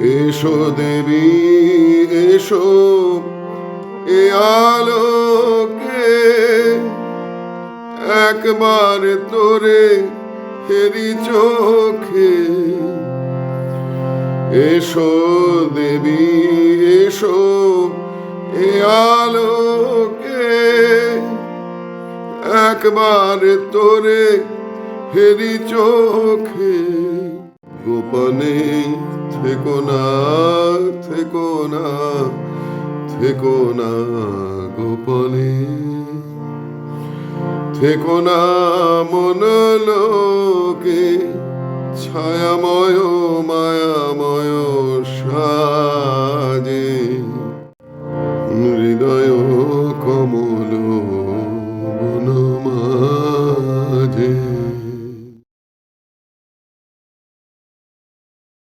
এসো দেবী এসো এ আলোকে, একবার তোরে হেরি চোখে। এসো দেবী এসো এ আলোকে, একবার তোরে হেরি চোখে। গোপনে থেকো না থেকো না থেকো না গোপনে, থেকো না মনলোকে ছায়াময় মায়া